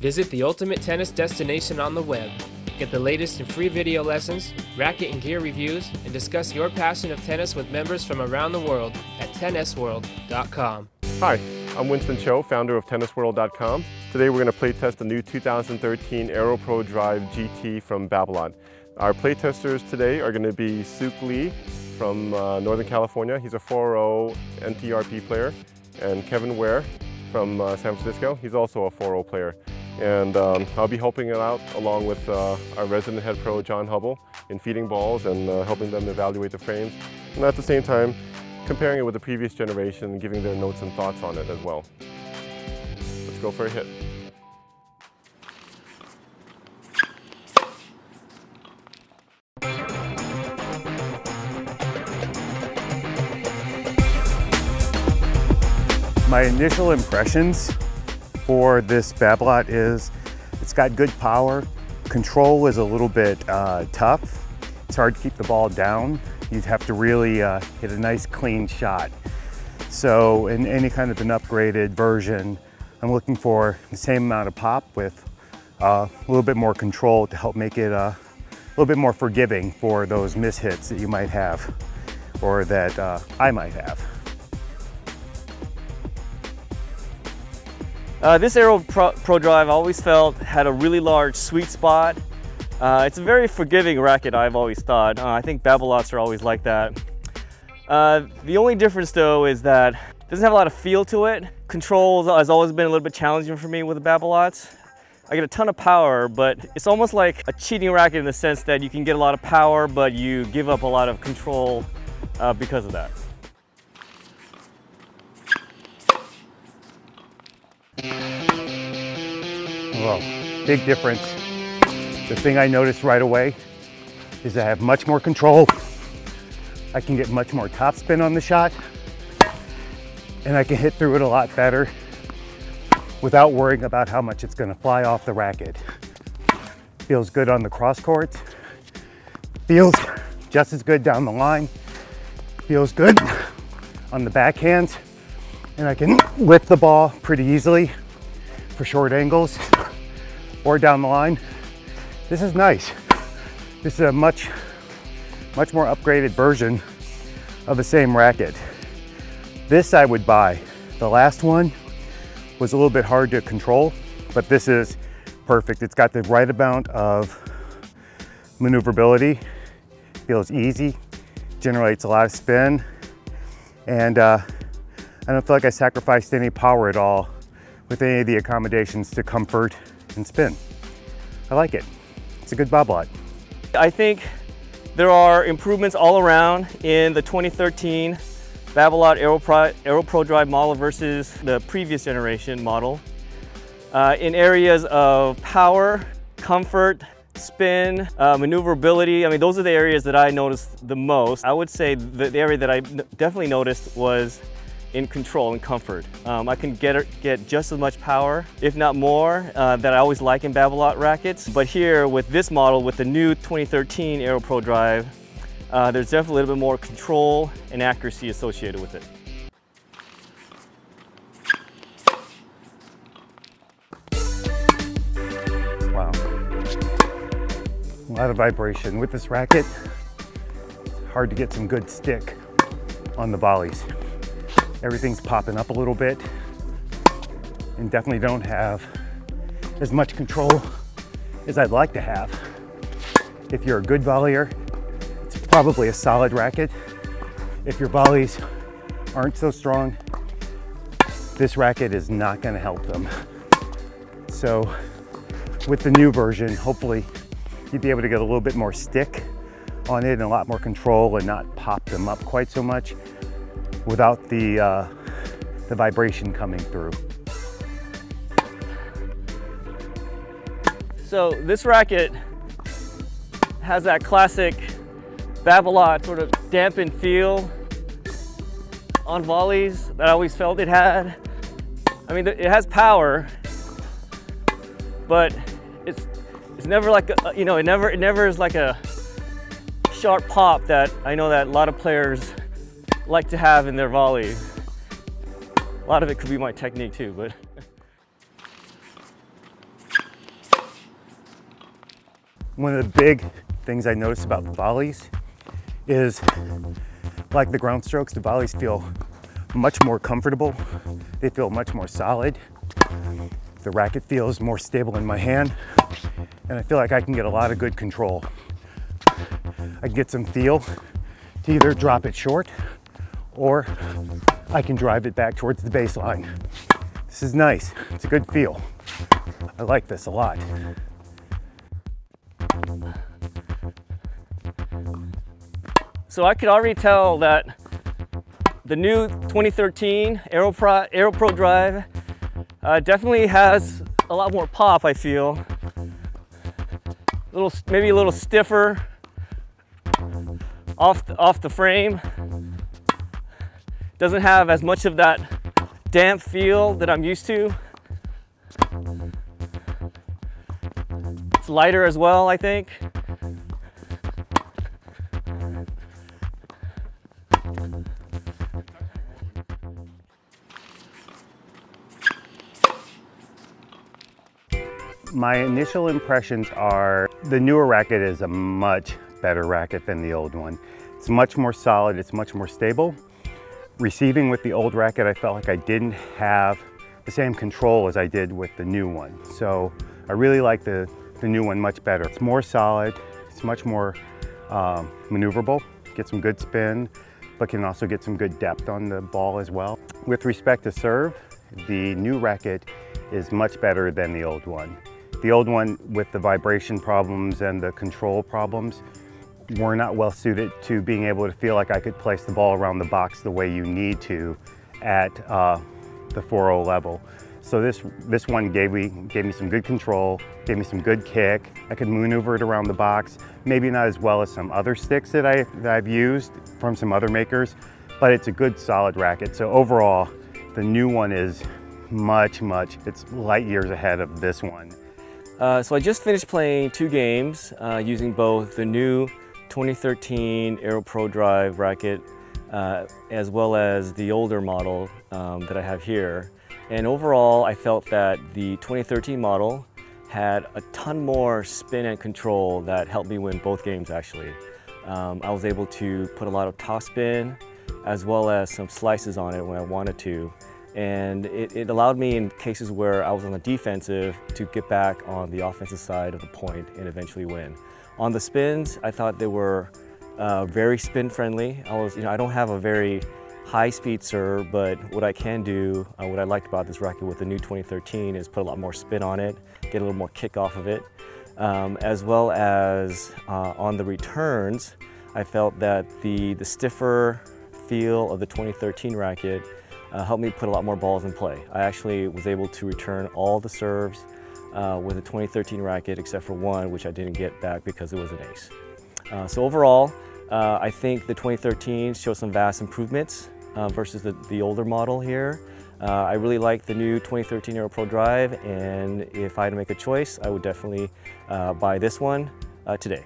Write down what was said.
Visit the ultimate tennis destination on the web. Get the latest in free video lessons, racket and gear reviews, and discuss your passion of tennis with members from around the world at tennisworld.com. Hi, I'm Winston Cho, founder of tennisworld.com. Today we're going to play test the new 2013 AeroPro Drive GT from Babolat. Our play testers today are going to be Suk Lee from Northern California. He's a 4.0 NTRP player. And Kevin Ware from San Francisco. He's also a 4.0 player. And I'll be helping it out along with our resident head pro, John Hubble, in feeding balls and helping them evaluate the frames. And at the same time, comparing it with the previous generation and giving their notes and thoughts on it as well. Let's go for a hit. My initial impressions for this Babolat is it's got good power. Control is a little bit tough. It's hard to keep the ball down. You'd have to really hit a nice clean shot. So in any kind of an upgraded version, I'm looking for the same amount of pop with a little bit more control to help make it a little bit more forgiving for those mishits that you might have or that I might have. This AeroPro Drive I always felt had a really large sweet spot. It's a very forgiving racket, I've always thought. I think Babolats are always like that. The only difference though is that it doesn't have a lot of feel to it. Control has always been a little bit challenging for me with the Babolats. I get a ton of power, but it's almost like a cheating racket in the sense that you can get a lot of power, but you give up a lot of control because of that. Well, big difference. The thing I noticed right away is I have much more control. I can get much more topspin on the shot, and I can hit through it a lot better without worrying about how much it's going to fly off the racket. Feels good on the cross court. Feels just as good down the line. Feels good on the backhand, and I can lift the ball pretty easily for short angles or down the line. This is nice. This is a much more upgraded version of the same racket. This I would buy. The last one was a little bit hard to control, but this is perfect. It's got the right amount of maneuverability, feels easy, generates a lot of spin, and I don't feel like I sacrificed any power at all with any of the accommodations to comfort and spin. I like it. It's a good Babolat. I think there are improvements all around in the 2013 Babolat AeroPro Drive model versus the previous generation model. In areas of power, comfort, spin, maneuverability, I mean, those are the areas that I noticed the most. I would say the area that I definitely noticed was in control and comfort. I can get just as much power, if not more, that I always like in Babolat rackets. But here with this model, with the new 2013 AeroPro Drive, there's definitely a little bit more control and accuracy associated with it. Wow. A lot of vibration with this racket. It's hard to get some good stick on the volleys. Everything's popping up a little bit and definitely don't have as much control as I'd like to have. If you're a good volleyer, it's probably a solid racket. If your volleys aren't so strong, this racket is not going to help them. So with the new version, hopefully you'd be able to get a little bit more stick on it and a lot more control and not pop them up quite so much without the vibration coming through. So this racket has that classic Babolat sort of dampened feel on volleys that I always felt it had. I mean, it has power, but it's never like a, you know, it never is like a sharp pop that I know that a lot of players like to have in their volleys. A lot of it could be my technique too, but One of the big things I noticed about volleys is, like the Groundstrokes, the volleys feel much more comfortable. They feel much more solid. The racket feels more stable in my hand, and I feel like I can get a lot of good control. I can get some feel to either drop it short or I can drive it back towards the baseline. This is nice. It's a good feel. I like this a lot. So I could already tell that the new 2013 AeroPro Drive definitely has a lot more pop, I feel. Maybe a little stiffer off the frame. Doesn't have as much of that damp feel that I'm used to. It's lighter as well, I think. My initial impressions are the newer racket is a much better racket than the old one. It's much more solid, it's much more stable. Receiving with the old racket, I felt like I didn't have the same control as I did with the new one. So I really like the new one much better. It's more solid, it's much more maneuverable, get some good spin, but can also get some good depth on the ball as well. With respect to serve, the new racket is much better than the old one. The old one, with the vibration problems and the control problems, were not well suited to being able to feel like I could place the ball around the box the way you need to at the 4.0 level. So this one gave me some good control, gave me some good kick. I could maneuver it around the box, maybe not as well as some other sticks that I've used from some other makers, but it's a good solid racket. So overall, the new one is it's light years ahead of this one. So I just finished playing 2 games using both the new 2013 AeroPro Drive racket as well as the older model that I have here. And overall, I felt that the 2013 model had a ton more spin and control that helped me win both games, actually. I was able to put a lot of top spin as well as some slices on it when I wanted to. And it allowed me, in cases where I was on the defensive, to get back on the offensive side of the point and eventually win. On the spins, I thought they were very spin friendly. I don't have a very high speed serve, but what I can do, what I liked about this racket with the new 2013 is put a lot more spin on it, get a little more kick off of it. As well as on the returns, I felt that the stiffer feel of the 2013 racket helped me put a lot more balls in play. I actually was able to return all the serves with a 2013 racket except for one, which I didn't get back because it was an ace. So overall, I think the 2013 shows some vast improvements versus the older model here. I really like the new 2013 AeroPro Drive, and if I had to make a choice, I would definitely buy this one today.